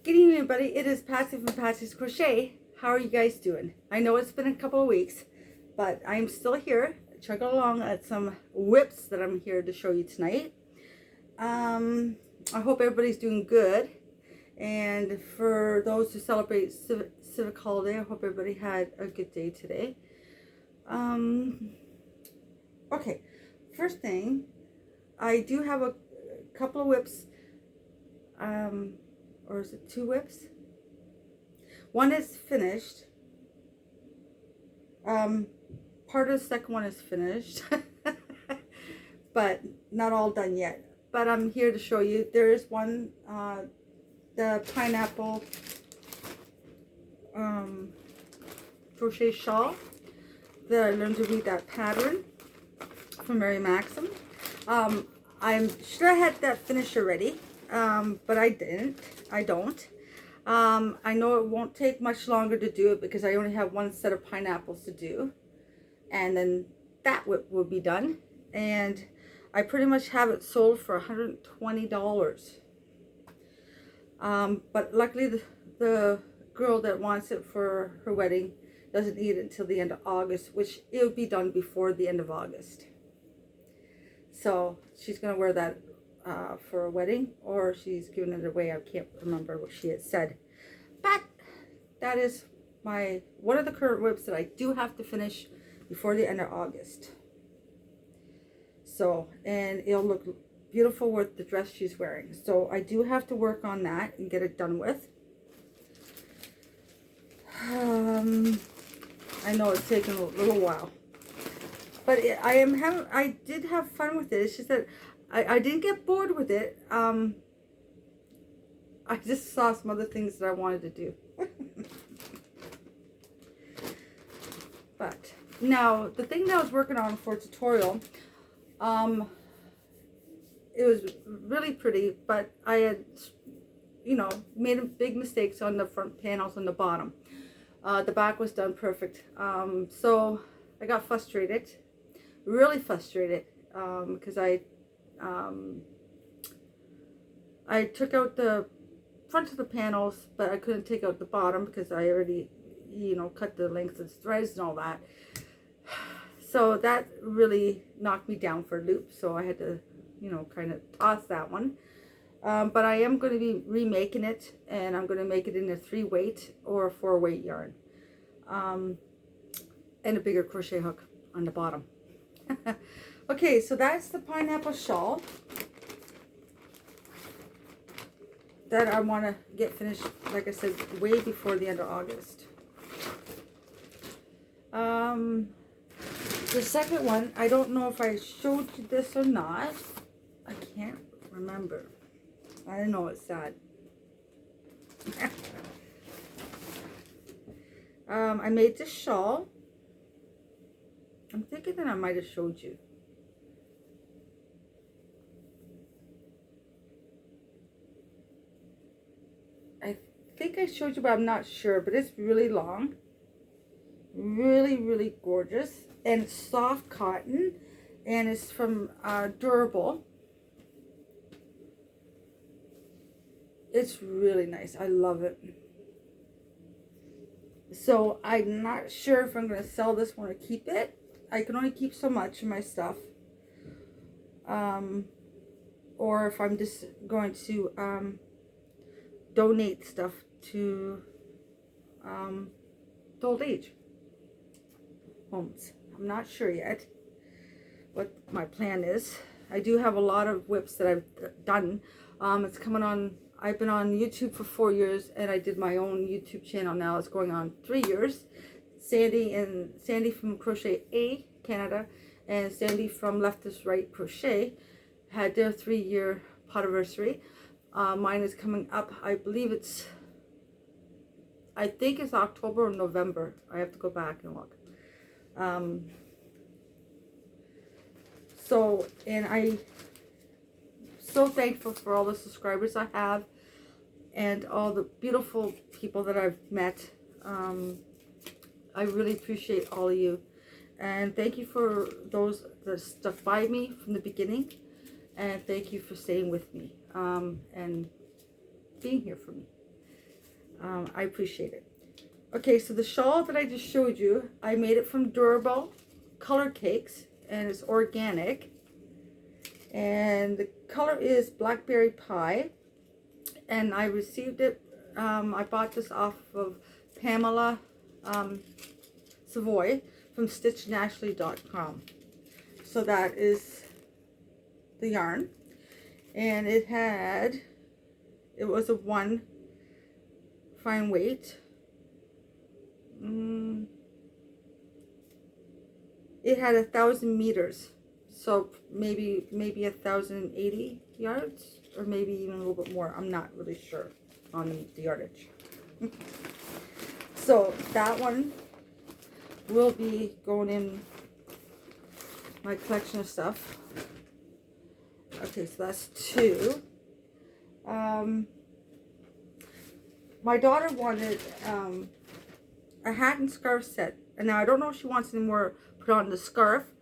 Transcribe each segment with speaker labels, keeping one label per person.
Speaker 1: Good evening, everybody. It is Patsy from Patsy's Crochet. How are you guys doing? I know it's been a couple of weeks, but I'm still here, chugging along at some whips that I'm here to show you tonight. I hope everybody's doing good. And for those who celebrate civic holiday, I hope everybody had a good day today. Okay, first thing, I do have a couple of whips. Or is it 2 whips? One is finished. Part of the second one is finished, but not all done yet. But I'm here to show you. There is one, the pineapple crochet shawl that I learned to read that pattern from Mary Maxim. I'm sure I had that finished already. But I didn't. I don't. I know it won't take much longer to do it because I only have one set of pineapples to do. And then that whip will be done. And I pretty much have it sold for $120. But luckily the girl that wants it for her wedding doesn't need it until the end of August, which it'll be done before the end of August. So she's going to wear that for a wedding, or she's giving it away. I can't remember what she had said, but that is one of the current whips that I do have to finish before the end of August. So, and it'll look beautiful with the dress she's wearing. So I do have to work on that and get it done with. I know it's taken a little while, but I did have fun with it. It's just that I didn't get bored with it. I just saw some other things that I wanted to do. But now the thing that I was working on for a tutorial, it was really pretty, but I had, made big mistakes on the front panels and the bottom. The back was done perfect. So I got frustrated, really frustrated, because I took out the front of the panels, but I couldn't take out the bottom because I already, cut the lengths of threads and all that. So that really knocked me down for a loop. So I had to, kind of toss that one. But I am going to be remaking it, and I'm going to make it in a 3-weight or a 4-weight yarn. And a bigger crochet hook on the bottom. Okay, so that's the pineapple shawl that I want to get finished, like I said, way before the end of August. The second one, I don't know if I showed you this or not. I can't remember. I know it's sad. I made this shawl. I'm thinking that I might have showed you. I think I showed you, but I'm not sure. But it's really long. Really, really gorgeous. And it's soft cotton. And it's from Durable. It's really nice. I love it. So I'm not sure if I'm going to sell this one or keep it. I can only keep so much of my stuff. Or if I'm just going to donate stuff to old age homes. I'm not sure yet what my plan is. I do have a lot of whips that I've done. It's coming on. I've been on YouTube for 4 years, and I did my own YouTube channel now. It's going on 3 years. Sandy from Crochet A Canada and Sandy from Left is Right Crochet had their 3-year podiversary. Mine is coming up. I think it's October or November. I have to go back and look. And I'm so thankful for all the subscribers I have and all the beautiful people that I've met. I really appreciate all of you. And thank you for those that stuck by me from the beginning. And thank you for staying with me and being here for me. I appreciate it. Okay, so the shawl that I just showed you, I made it from durable color cakes, and it's organic. And the color is Blackberry Pie. And I received it, I bought this off of Pamela Savoy from stitchnaturally.com. So that is the yarn. And it was a 1 fine weight. It had 1,000 meters, so maybe 1,080 yards, or maybe even a little bit more. I'm not really sure on the yardage. So that one will be going in my collection of stuff. Okay, so that's 2. My daughter wanted a hat and scarf set, and now I don't know if she wants any more put on the scarf,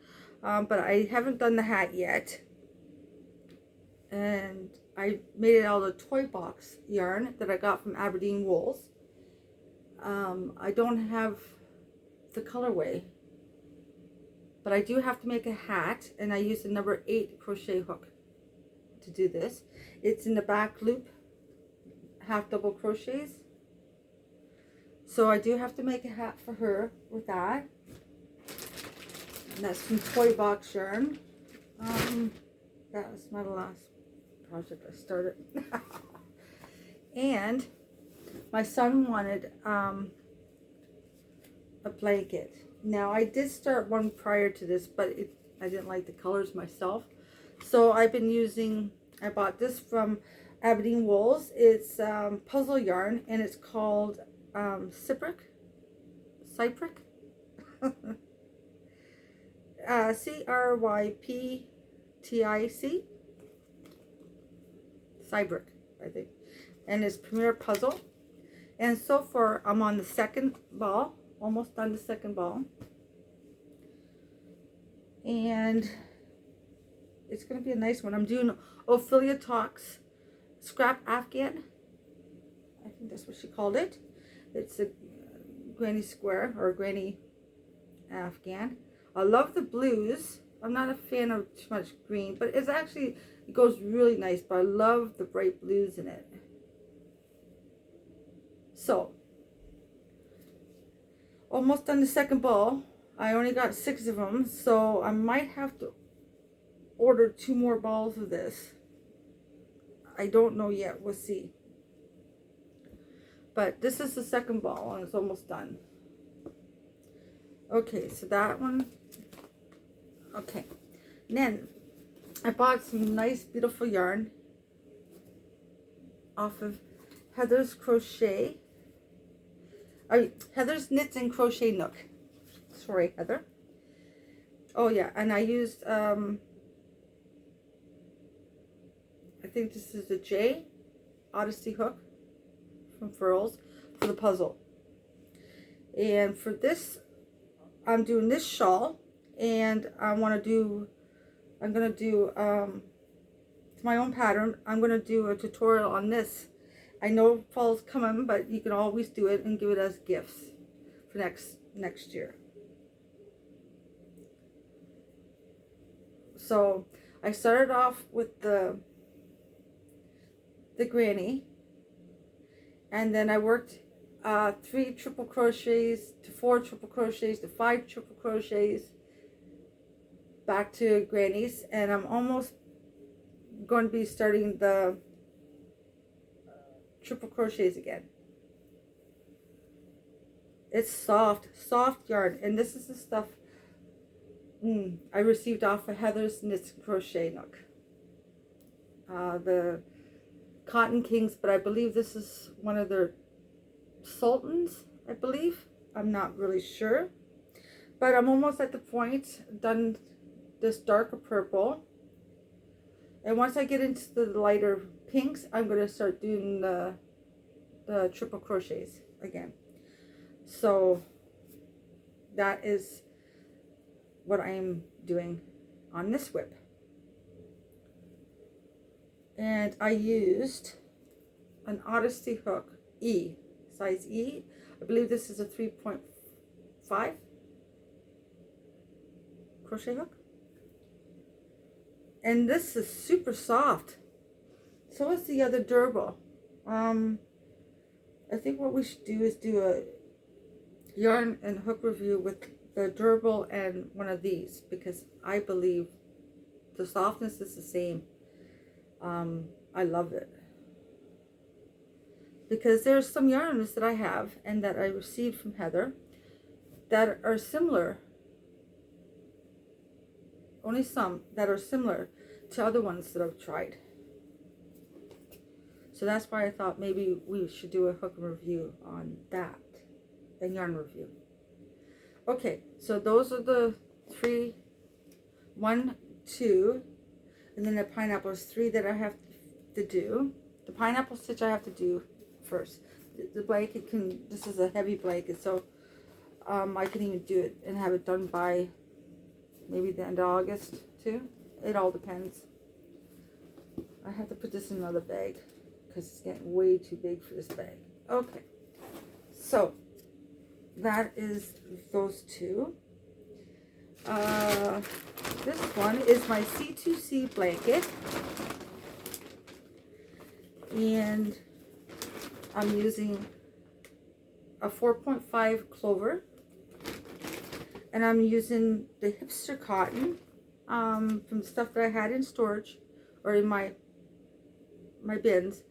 Speaker 1: but I haven't done the hat yet. And I made it out of toy box yarn that I got from Aberdeen Wools. I don't have the colorway, but I do have to make a hat, and I used the number 8 crochet hook to do this. It's in the back loop, half double crochets. So I do have to make a hat for her with that. And that's from toy box yarn. That was my last project I started. And my son wanted a blanket. Now I did start one prior to this, but I didn't like the colors myself. So I've been using, I bought this from Aberdeen Wools. It's puzzle yarn, and it's called Cypric. Cypric. CRYPTIC. Cybric, I think. And it's Premier Puzzle. And so far, I'm on the second ball. Almost done the second ball. And it's going to be a nice one. I'm doing Ophelia Talks Scrap Afghan. I think that's what she called it. It's a granny square, or granny Afghan. I love the blues. I'm not a fan of too much green, but it's actually, it goes really nice, but I love the bright blues in it. So, almost done the second ball. I only got 6 of them, so I might have to order 2 more balls of this. I don't know yet. We'll see. But this is the second ball, and it's almost done. Okay, so that one. Okay. And then I bought some nice, beautiful yarn off of Heather's Crochet. Heather's Knits and Crochet Nook. Sorry, Heather. Oh yeah, and I used I think this is the J Odyssey hook from Furls for the puzzle. And for this, I'm doing this shawl, and I'm gonna do it's my own pattern. I'm gonna do a tutorial on this. I know fall's coming, but you can always do it and give it as gifts for next year. So I started off with the granny, and then I worked 3 triple crochets to 4 triple crochets to 5 triple crochets back to grannies, and I'm almost going to be starting the triple crochets again. It's soft yarn, and this is the stuff I received off of Heather's Knits and Crochet Nook. The Cotton Kings, but I believe this is one of their Sultans, I believe. I'm not really sure, but I'm almost at the point, done this darker purple, and once I get into the lighter pinks, I'm going to start doing the triple crochets again. So that is what I'm doing on this whip. And I used an Odyssey hook, E, size E. I believe this is a 3.5 crochet hook. And this is super soft. So is the other durable. I think what we should do is do a yarn and hook review with the durable and one of these, because I believe the softness is the same. I love it. Because there's some yarns that I have and that I received from Heather that are similar. Only some that are similar to other ones that I've tried. So that's why I thought maybe we should do a hook review on that. And yarn review. Okay, so those are the 3, 1, 2, and then the pineapple is 3 that I have to do. The pineapple stitch I have to do first. The blanket this is a heavy blanket, so I can even do it and have it done by maybe the end of August too. It all depends. I have to put this in another bag because it's getting way too big for this bag. Okay, so that is those 2. This one is my C2C blanket, and I'm using a 4.5 clover, and I'm using the hipster cotton from stuff that I had in storage or in my bins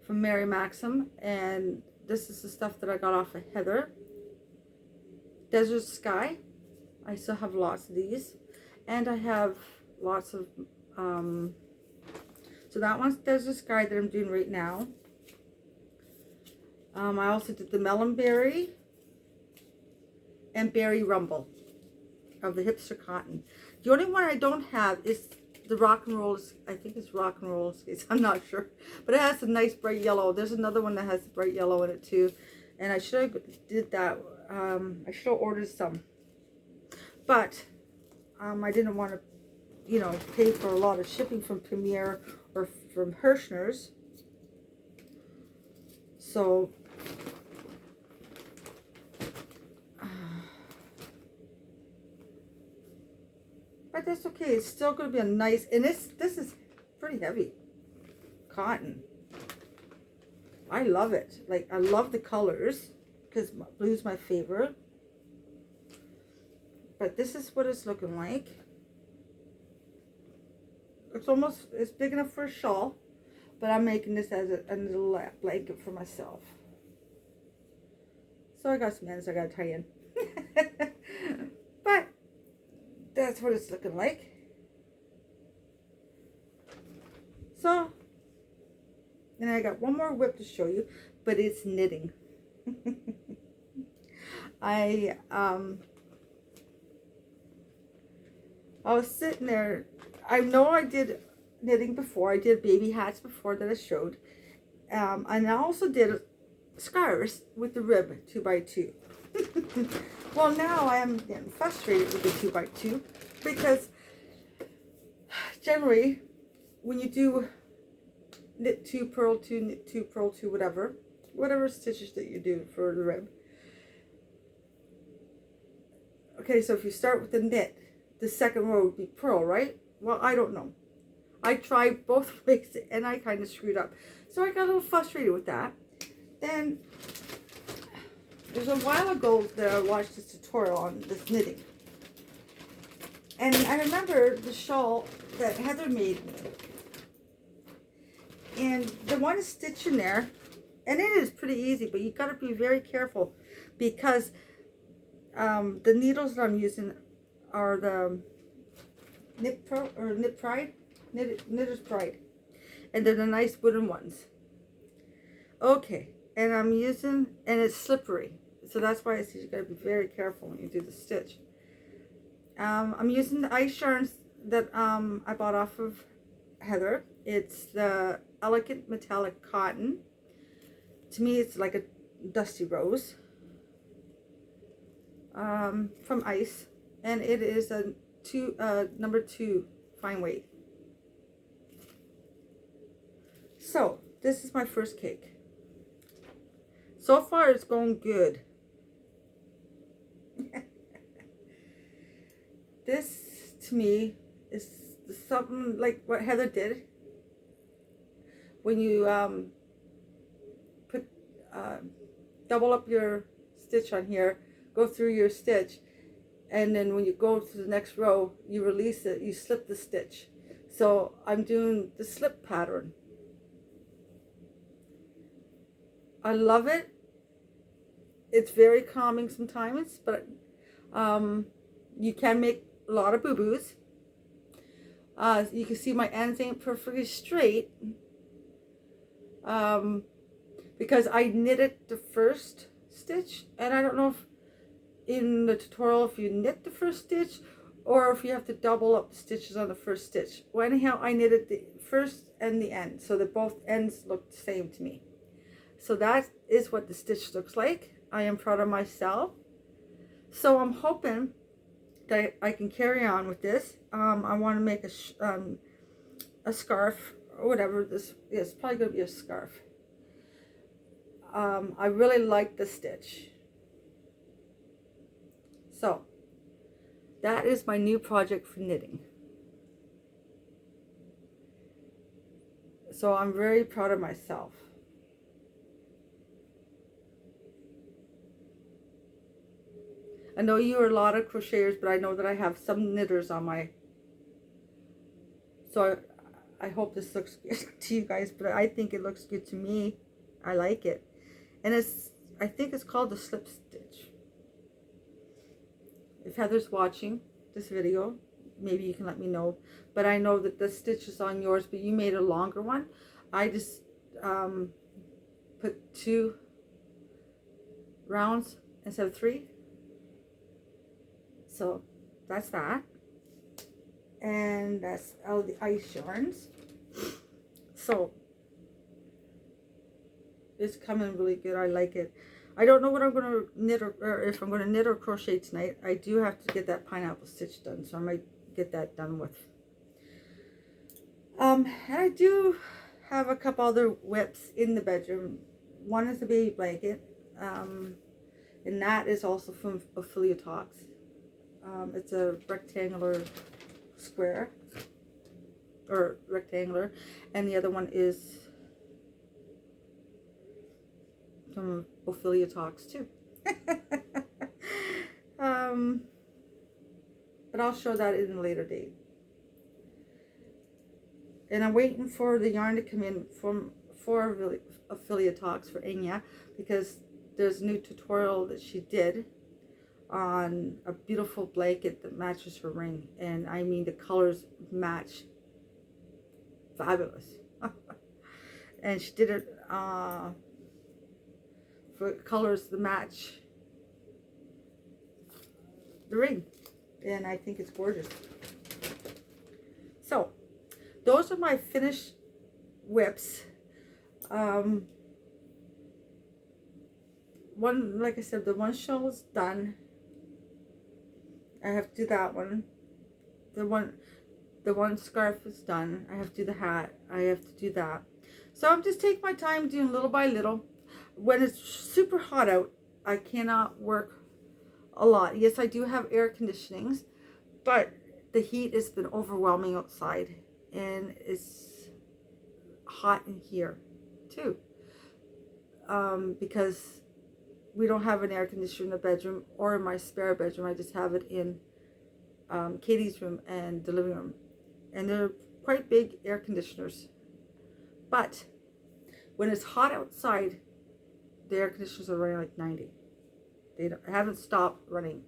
Speaker 1: from Mary Maxim, and this is the stuff that I got off of Heather. Desert Sky, I still have lots of these, and I have lots of so that one's Desert Sky that I'm doing right now. I also did the Melon Berry and Berry Rumble of the hipster cotton. The only one I don't have is the Rock and Roll, I think it's Rock and Roll Skates, I'm not sure, but it has a nice bright yellow. There's another one that has bright yellow in it too, and I should have did that. I should have ordered some, but I didn't want to, you know, pay for a lot of shipping from Premier or from Hirschner's. So but that's okay. It's still going to be a nice, and this is pretty heavy cotton. I love it. Like, I love the colors because blue's my favorite. But this is what it's looking like. It's big enough for a shawl, but I'm making this as a little lap blanket for myself. So I got some ends I got to tie in. But that's what it's looking like. So, and I got one more whip to show you, but it's knitting. I was sitting there. I know I did knitting before. I did baby hats before that I showed. And I also did scarves with the rib 2x2. Well, now I am getting frustrated with the 2x2 because generally when you do knit 2, purl 2, knit 2, purl 2, whatever stitches that you do for the rib. Okay, so if you start with the knit, the second row would be purl, right? Well, I don't know. I tried both ways and I kind of screwed up. So I got a little frustrated with that. Then there's a while ago that I watched this tutorial on this knitting. And I remember the shawl that Heather made me. And the one stitch in there, and it is pretty easy, but you got to be very careful because the needles that I'm using are the Knitter's Pride, and they're the nice wooden ones. Okay, and I'm using, and it's slippery, so that's why I say you got to be very careful when you do the stitch. I'm using the ice yarns that I bought off of Heather. It's the Elegant Metallic Cotton. To me, it's like a dusty rose from Ice, and it is a number 2 fine weight. So this is my first cake. So So far, it's going good. This, to me, is something like what Heather did. When you put double up your stitch on here, go through your stitch, and then when you go to the next row, you release it, you slip the stitch. So I'm doing the slip pattern. I love it. It's very calming sometimes, but you can make a lot of boo-boos. You can see my ends ain't perfectly straight because I knitted the first stitch, and I don't know if in the tutorial if you knit the first stitch or if you have to double up the stitches on the first stitch. Well, anyhow, I knitted the first and the end so that both ends look the same to me. So that is what the stitch looks like. I am proud of myself. So I'm hoping that I can carry on with this. I want to make a scarf or whatever this is. It's probably going to be a scarf. I really like the stitch. So that is my new project for knitting. So I'm very proud of myself. I know you are a lot of crocheters, but I know that I have some knitters on my... So I hope this looks good to you guys, but I think it looks good to me. I like it. And I think it's called the slip stitch. If Heather's watching this video, maybe you can let me know. But I know that the stitch is on yours, but you made a longer one. I just put 2 rounds instead of 3. So that's that. And that's all the ice yarns. So it's coming really good. I like it. I don't know what I'm going to knit or if I'm going to knit or crochet tonight. I do have to get that pineapple stitch done, so I might get that done with. And I do have a couple other whips in the bedroom. One is a baby blanket, and that is also from Affiliate Talks. It's a rectangular square, or rectangular, and the other one is from Ophelia Talks too. But I'll show that in a later date. And I'm waiting for the yarn to come in for Ophelia Talks for Enya, because there's a new tutorial that she did on a beautiful blanket that matches her ring, and I mean the colors match fabulous. And she did it for colors that match the ring, and I think it's gorgeous. So those are my finished whips. One, like I said, the one shawl is done. I have to do that one. The one scarf is done. I have to do the hat. I have to do that. So I'm just taking my time doing little by little. When it's super hot out, I cannot work a lot. Yes, I do have air conditionings, but the heat has been overwhelming outside, and it's hot in here too. Because we don't have an air conditioner in the bedroom or in my spare bedroom. I just have it in Katie's room and the living room. And they're quite big air conditioners. But when it's hot outside, the air conditioners are running like 90. They haven't stopped running.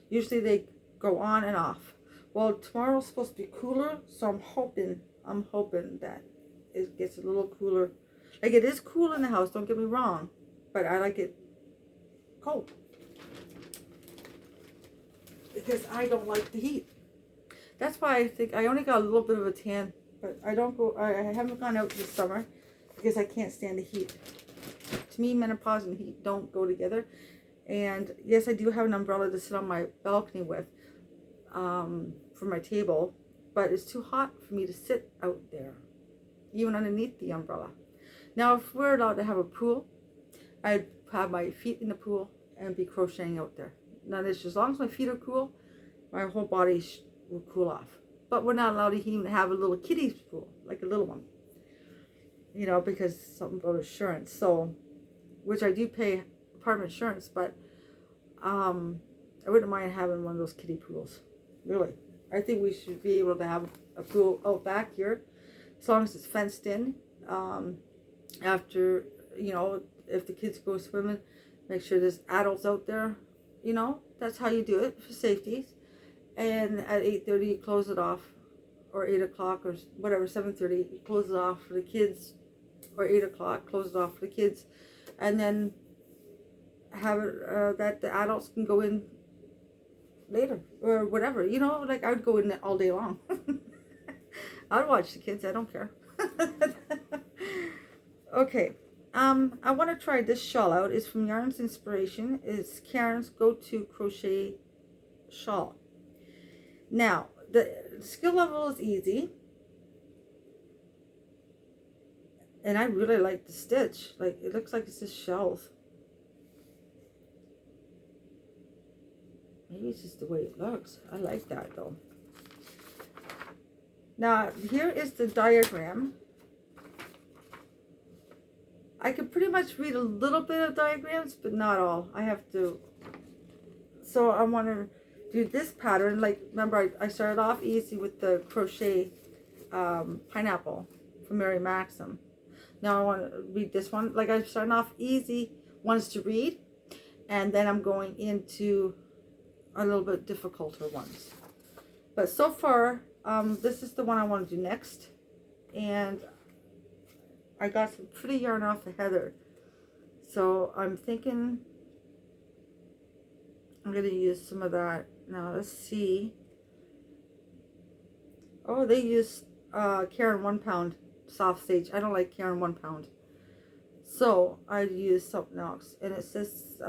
Speaker 1: Usually they go on and off. Well, tomorrow's supposed to be cooler, so I'm hoping that it gets a little cooler. Like, it is cool in the house, don't get me wrong, but I like it cold because I don't like the heat. That's why I think I only got a little bit of a tan, but I haven't gone out this summer because I can't stand the heat. To me, menopause and heat don't go together. And yes, I do have an umbrella to sit on my balcony with for my table, but it's too hot for me to sit out there, even underneath the umbrella. Now, if we're allowed to have a pool, I'd have my feet in the pool and be crocheting out there. Now, as long as my feet are cool, my whole body will cool off. But we're not allowed to even have a little kiddie pool, like a little one, you know, because something about insurance. So, which I do pay part of insurance, but I wouldn't mind having one of those kiddie pools. Really, I think we should be able to have a pool out back here, as long as it's fenced in. After, you know, if the kids go swimming, make sure there's adults out there. You know, that's how you do it for safety. And at 8:30 you close it off, or 8 o'clock, or whatever, 7:30 you close it off for the kids, or 8 o'clock close it off for the kids, and then have it that the adults can go in later or whatever. You know, like I would go in all day long. I'd watch the kids. I don't care. Okay. I want to try this shawl out. It's from Yarns Inspiration. It's Karen's Go-To Crochet Shawl. Now, the skill level is easy. And I really like the stitch. Like, it looks like it's just shells. Maybe it's just the way it looks. I like that, though. Now, here is the diagram. I can pretty much read a little bit of diagrams, but not all. I have to. So I want to do this pattern. Like, remember, I started off easy with the crochet pineapple from Mary Maxim. Now I want to read this one. Like, I'm starting off easy ones to read, and then I'm going into a little bit difficulter ones. But so far, this is the one I want to do next. And I got some pretty yarn off of Heather. So I'm thinking I'm going to use some of that. Now let's see. Oh, they use Karen 1 pound soft stitch. I don't like Karen 1 pound. So I use something else. And it says,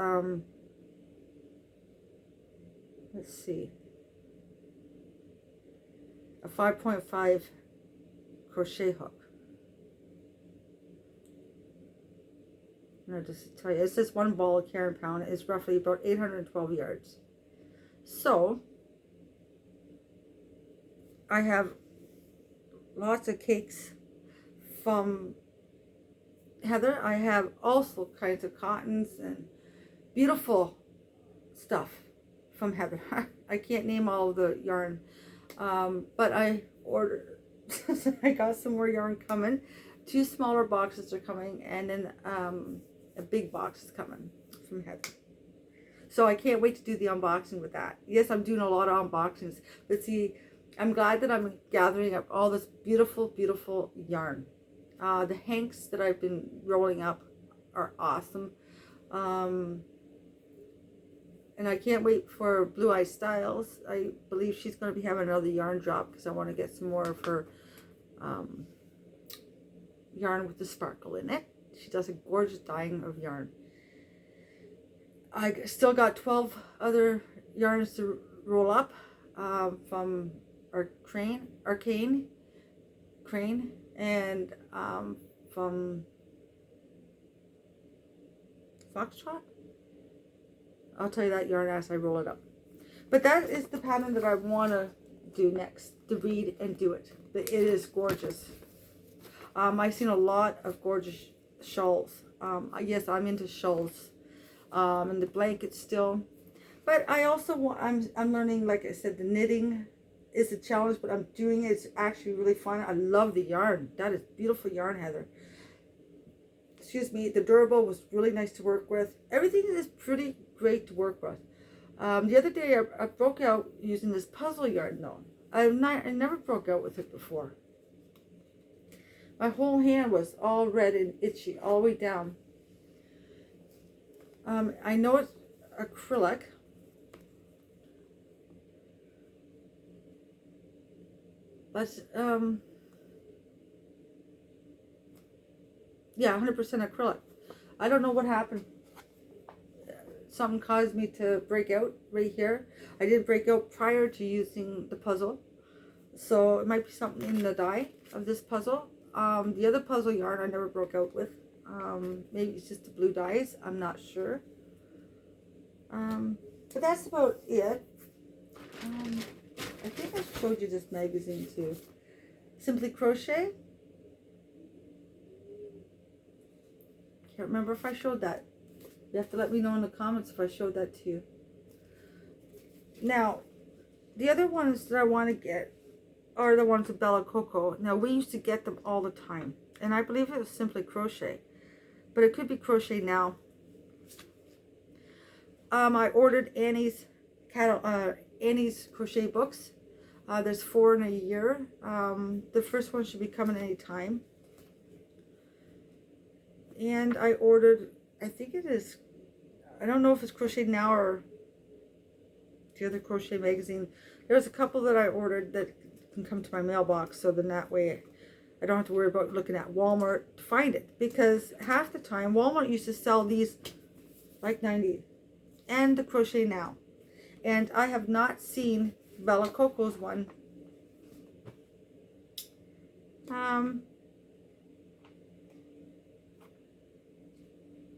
Speaker 1: let's see, a 5.5 crochet hook. And I'll just tell you, it says 1 ball of Karen pound is roughly about 812 yards. So I have lots of cakes from Heather. I have also kinds of cottons and beautiful stuff from Heather. I can't name all of the yarn, but I ordered. I got some more yarn coming. 2 smaller boxes are coming, and then a big box is coming from Heather. So I can't wait to do the unboxing with that. Yes, I'm doing a lot of unboxings, but see, I'm glad that I'm gathering up all this beautiful, beautiful yarn. The hanks that I've been rolling up are awesome. And I can't wait for Blue Eye Styles. I believe she's going to be having another yarn drop because I want to get some more of her yarn with the sparkle in it. She does a gorgeous dyeing of yarn. I still got 12 other yarns to roll up from Arcane, and from Foxtrot. I'll tell you that yarn as I roll it up. But that is the pattern that I want to do next, to read and do it. But it is gorgeous. I've seen a lot of gorgeous shawls. Yes, I'm into shawls. And the blankets still. But I also I'm learning, like I said, the knitting is a challenge, but I'm doing it. It's actually really fun. I love the yarn. That is beautiful yarn, Heather. Excuse me. The durable was really nice to work with. Everything is pretty great to work with. The other day I broke out using this puzzle yarn though. I never broke out with it before. My whole hand was all red and itchy all the way down. I know it's acrylic. But yeah, 100% acrylic. I don't know what happened. Something caused me to break out right here. I didn't break out prior to using the puzzle. So it might be something in the dye of this puzzle. The other puzzle yarn I never broke out with. Maybe it's just the blue dyes. I'm not sure. But that's about it. I think I showed you this magazine too. Simply Crochet. Can't remember if I showed that. You have to let me know in the comments if I showed that to you. Now, the other ones that I want to get are the ones with Bella Coco. Now, we used to get them all the time. And I believe it was Simply Crochet. But it could be Crochet Now. I ordered Annie's Crochet Books. There's 4 in a year. The first one should be coming any time. And I ordered, I think it is, I don't know if it's Crochet Now or the other crochet magazine. There's a couple that I ordered that can come to my mailbox, so then that way I don't have to worry about looking at Walmart to find it, because half the time Walmart used to sell these like 90 and the Crochet Now, and I have not seen Bella Coco's one.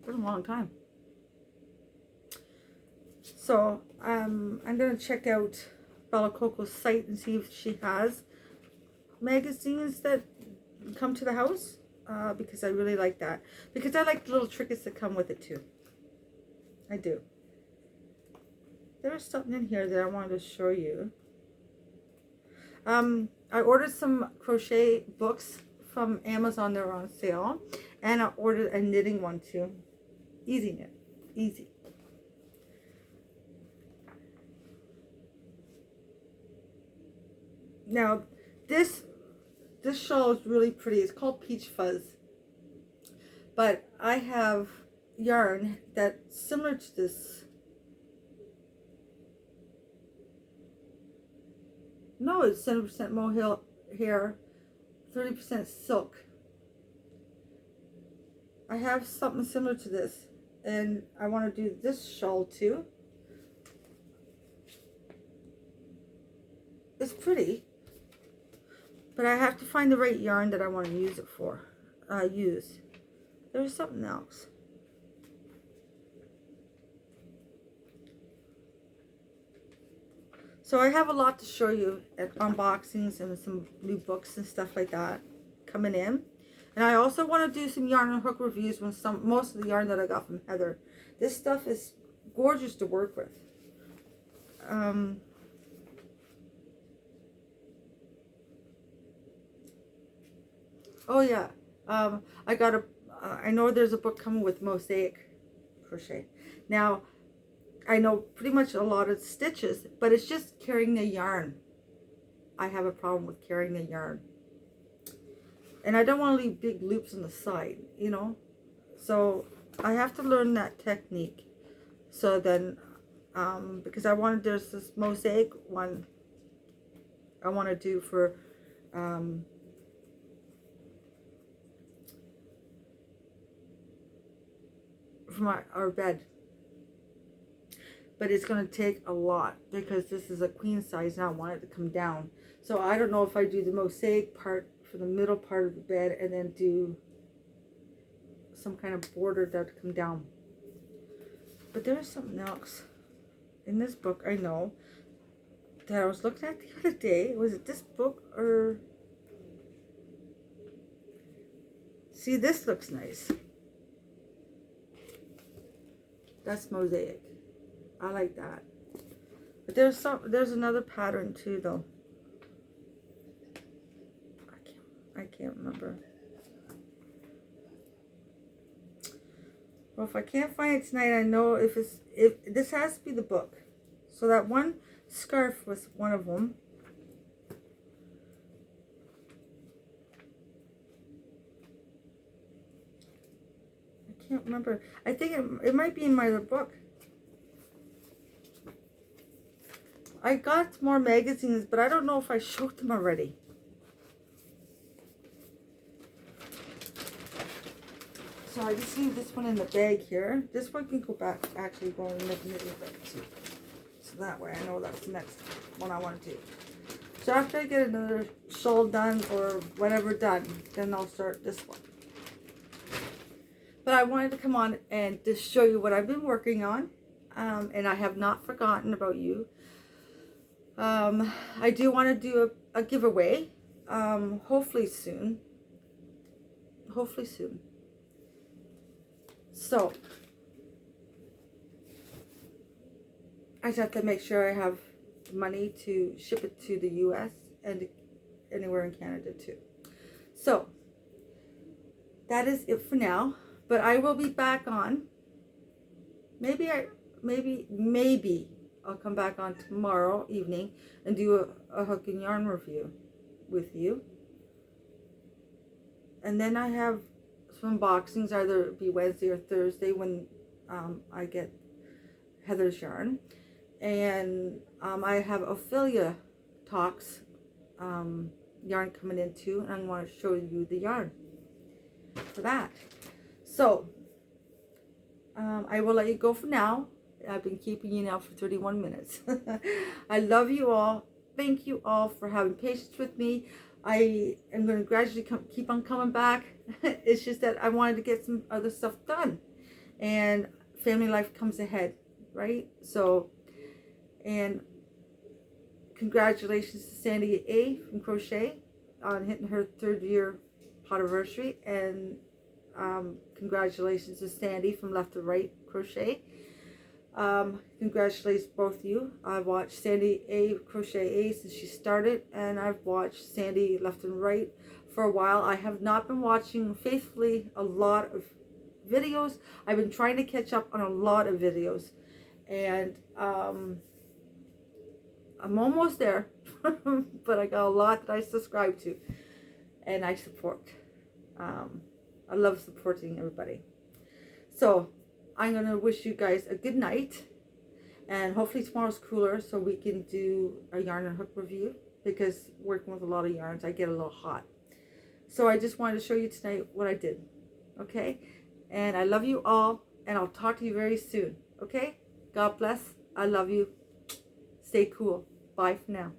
Speaker 1: For a long time. So I'm gonna check out Bella Coco's site and see if she has magazines that come to the house, because I really like that, because I like the little trinkets that come with it too. I do. There's something in here that I wanted to show you. I ordered some crochet books from Amazon. They're on sale, and I ordered a knitting one too. Easy knit, easy. Now, this shawl is really pretty. It's called Peach Fuzz. But I have yarn that's similar to this. No, it's 70% mohair, 30% silk. I have something similar to this, and I want to do this shawl too. It's pretty, but I have to find the right yarn that I want to use it for. There's something else. So I have a lot to show you at unboxings and some new books and stuff like that coming in. And I also want to do some yarn and hook reviews with most of the yarn that I got from Heather. This stuff is gorgeous to work with. Oh yeah, I know there's a book coming with mosaic crochet. Now, I know pretty much a lot of stitches, but it's just carrying the yarn. I have a problem with carrying the yarn. And I don't want to leave big loops on the side, you know. So I have to learn that technique. So then, because there's this mosaic one I want to do for, our bed. But it's going to take a lot because this is a queen size and I want it to come down. So I don't know if I do the mosaic part for the middle part of the bed and then do some kind of border that come down. But there's something else in this book I know that I was looking at the other day. Was it this book or... See, this looks nice. That's mosaic. I like that. But there's another pattern too though. I can't remember. Well, if I can't find it tonight, I know if this has to be the book. So that one scarf was one of them. I can't remember. I think it might be in my other book. I got more magazines, but I don't know if I showed them already. So I just leave this one in the bag here. This one can go back, actually go in the knitting bag too. So that way I know that's the next one I want to do. So after I get another shawl done or whatever done, then I'll start this one. But I wanted to come on and just show you what I've been working on. And I have not forgotten about you. I do want to do a giveaway. Hopefully soon. Hopefully soon. So, I just have to make sure I have money to ship it to the US and anywhere in Canada too. So, that is it for now. But I will be back on. Maybe I'll come back on tomorrow evening and do a hook and yarn review with you. And then I have some unboxings, either it be Wednesday or Thursday when I get Heather's yarn. And I have Ophelia Talks yarn coming in too, and I want to show you the yarn for that. So I will let you go for now. I've been keeping you now for 31 minutes. I love you all. Thank you all for having patience with me. I am going to gradually keep on coming back. It's just that I wanted to get some other stuff done. And family life comes ahead, right? So, and congratulations to Sandy A. from Crochet on hitting her 3rd year anniversary. And congratulations to Sandy from Left to Right Crochet. Congratulations both of you. I've watched Sandy A. Crochet A since she started, and I've watched Sandy Left and Right for a while. I have not been watching faithfully a lot of videos. I've been trying to catch up on a lot of videos, and I'm almost there. But I got a lot that I subscribe to and I support. I love supporting everybody. So I'm going to wish you guys a good night, and hopefully tomorrow's cooler so we can do a yarn and hook review, because working with a lot of yarns I get a little hot. So I just wanted to show you tonight what I did. Okay, and I love you all, and I'll talk to you very soon. Okay, God bless. I love you. Stay cool. Bye for now.